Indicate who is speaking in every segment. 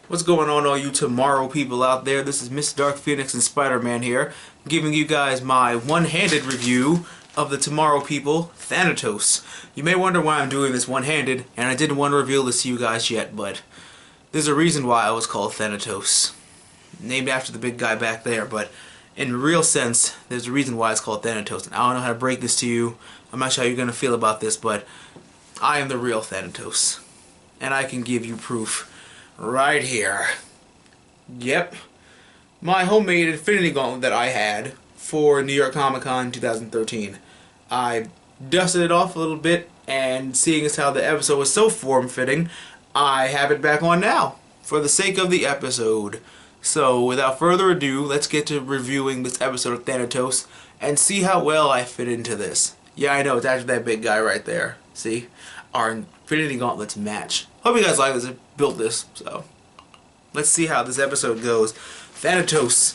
Speaker 1: What's going on, all you Tommorrow people out there? This is MrDarkPhoenix and Spider-Man here, giving you guys my one-handed review of the Tommorrow People, Thanatos. You may wonder why I'm doing this one-handed, and I didn't want to reveal this to you guys yet, but there's a reason why I was called Thanatos. Named after the big guy back there, but in real sense, there's a reason why it's called Thanatos. And I don't know how to break this to you. I'm not sure how you're going to feel about this, but I am the real Thanatos. And I can give you proof right here. Yep. My homemade Infinity Gauntlet that I had for New York Comic Con 2013. I dusted it off a little bit, and seeing as how the episode was so form-fitting, I have it back on now for the sake of the episode. So without further ado, let's get to reviewing this episode of Thanatos and see how well I fit into this. Yeah, I know, it's actually that big guy right there. See? Our Infinity Gauntlets match. Hope you guys like this. I built this, so let's see how this episode goes. Thanatos,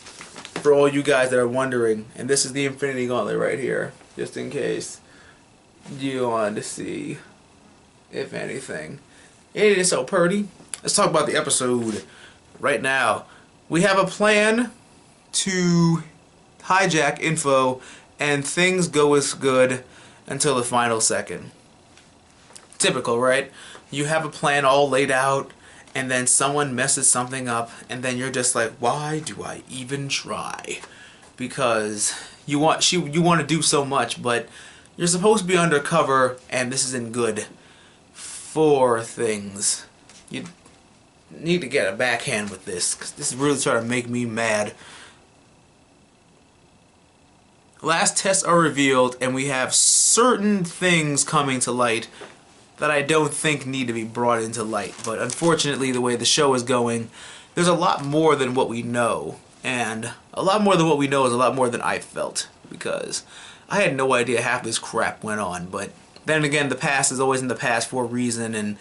Speaker 1: for all you guys that are wondering, and this is the Infinity Gauntlet right here, just in case you wanted to see, if anything. It is so pretty. Let's talk about the episode right now. We have a plan to hijack info, and things go as good until the final second. Typical, right? You have a plan all laid out, and then someone messes something up, and then you're just like, why do I even try? Because you want to do so much, but you're supposed to be undercover, and this isn't good for things. You need to get a backhand with this, because this is really trying to make me mad. Last tests are revealed, and we have certain things coming to light that I don't think need to be brought into light. But unfortunately, the way the show is going, there's a lot more than what we know. And a lot more than what we know is a lot more than I felt, because I had no idea half this crap went on. But then again, the past is always in the past for a reason, and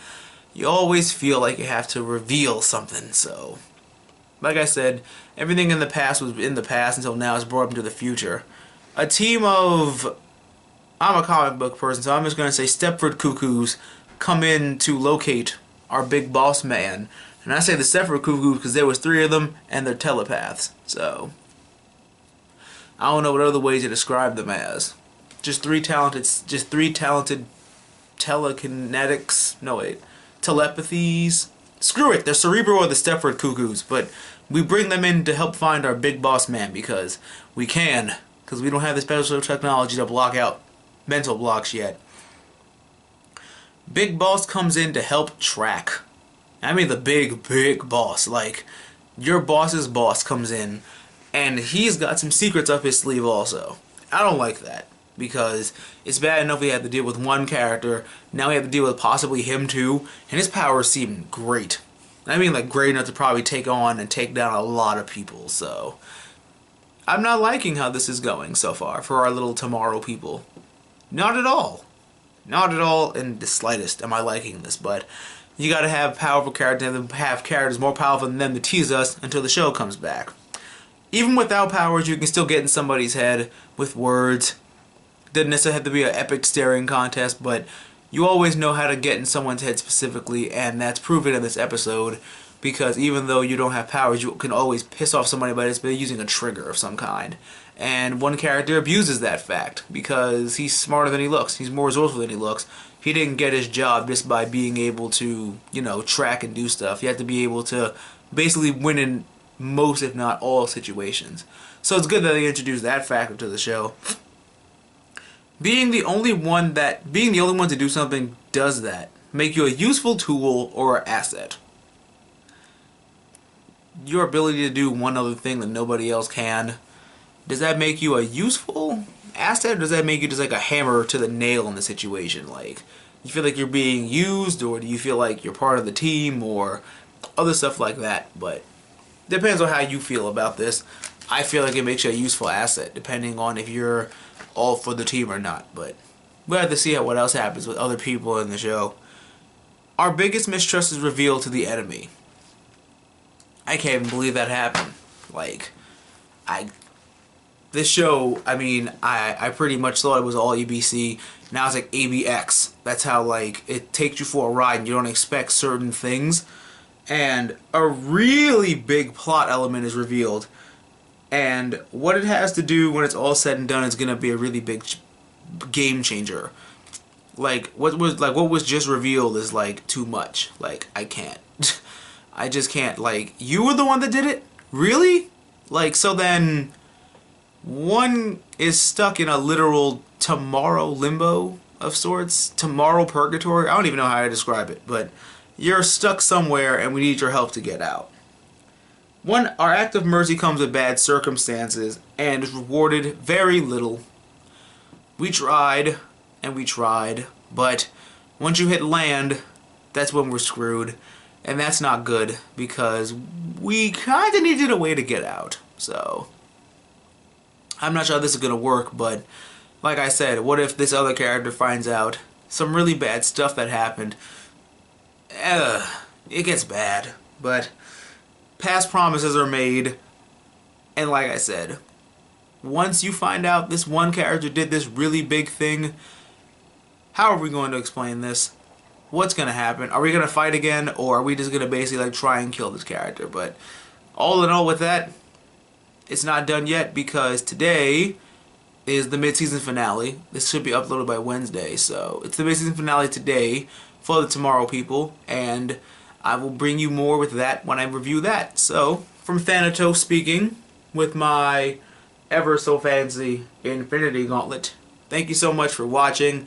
Speaker 1: you always feel like you have to reveal something. So, like I said, everything in the past was in the past until now it's brought up into the future. A team of... I'm a comic book person, so I'm just going to say Stepford Cuckoos come in to locate our big boss man. And I say the Stepford Cuckoos because there was 3 of them, and they're telepaths. So, I don't know what other ways to describe them as. Just three talented telekinetics. No, wait. Telepathies. Screw it, they're Cerebro or the Stepford Cuckoos. But we bring them in to help find our big boss man because we can. Because we don't have the special technology to block out mental blocks yet. Big Boss comes in to help track. I mean the big boss. Like, your boss's boss comes in, and he's got some secrets up his sleeve also. I don't like that, because it's bad enough we had to deal with one character, now we have to deal with possibly him too, and his powers seem great. I mean, like, great enough to probably take on and take down a lot of people, so I'm not liking how this is going so far for our little Tommorrow People. Not at all. Not at all in the slightest am I liking this, but you gotta have powerful characters and have characters more powerful than them to tease us until the show comes back. Even without powers, you can still get in somebody's head with words. Doesn't necessarily have to be an epic staring contest, but you always know how to get in someone's head specifically, and that's proven in this episode, because even though you don't have powers, you can always piss off somebody by just using a trigger of some kind. And one character abuses that fact because he's smarter than he looks. He's more resourceful than he looks. He didn't get his job just by being able to, you know, track and do stuff. You have to be able to basically win in most, if not all, situations. So it's good that they introduced that factor to the show. Being the only one to do something does that. Make you a useful tool or an asset. Your ability to do one other thing that nobody else can, does that make you a useful asset, or does that make you just like a hammer to the nail in the situation? Like, you feel like you're being used, or do you feel like you're part of the team, or other stuff like that? But depends on how you feel about this. I feel like it makes you a useful asset, depending on if you're all for the team or not. But we'll have to see what else happens with other people in the show. Our biggest mistrust is revealed to the enemy. I can't even believe that happened. Like, this show, I mean, I pretty much thought it was all ABC. Now it's like ABX. That's how, like, it takes you for a ride and you don't expect certain things. and a really big plot element is revealed. And what it has to do when it's all said and done is going to be a really big game changer. Like what was just revealed is like too much. Like I can't. I just can't. Like, you were the one that did it? Really? Like, so then one is stuck in a literal tomorrow limbo of sorts, tomorrow purgatory. I don't even know how to describe it, but you're stuck somewhere and we need your help to get out. Our act of mercy comes with bad circumstances and is rewarded very little. We tried and we tried, but once you hit land, that's when we're screwed. And that's not good because we kind of needed a way to get out. So I'm not sure how this is going to work, but like I said, what if this other character finds out some really bad stuff that happened? It gets bad, but past promises are made, and like I said, once you find out this one character did this really big thing, how are we going to explain this? What's going to happen? Are we going to fight again, or are we just going to basically like try and kill this character? But all in all with that, it's not done yet because today is the mid-season finale. This should be uploaded by Wednesday, so it's the mid-season finale today for the Tommorrow People, and I will bring you more with that when I review that. So, from Thanatos speaking, with my ever so fancy Infinity Gauntlet, thank you so much for watching.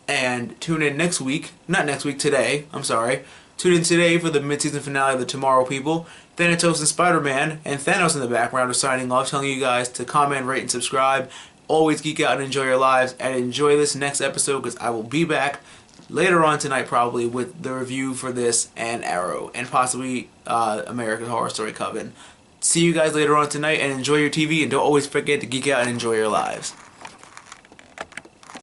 Speaker 1: And tune in next week, today, I'm sorry. Tune in today for the mid-season finale of the Tommorrow People. Thanatos and Spider-Man, and Thanos in the background are signing off, telling you guys to comment, rate, and subscribe. Always geek out and enjoy your lives, and enjoy this next episode because I will be back later on tonight probably with the review for this and Arrow, and possibly American Horror Story Coven. See you guys later on tonight, and enjoy your TV, and don't always forget to geek out and enjoy your lives.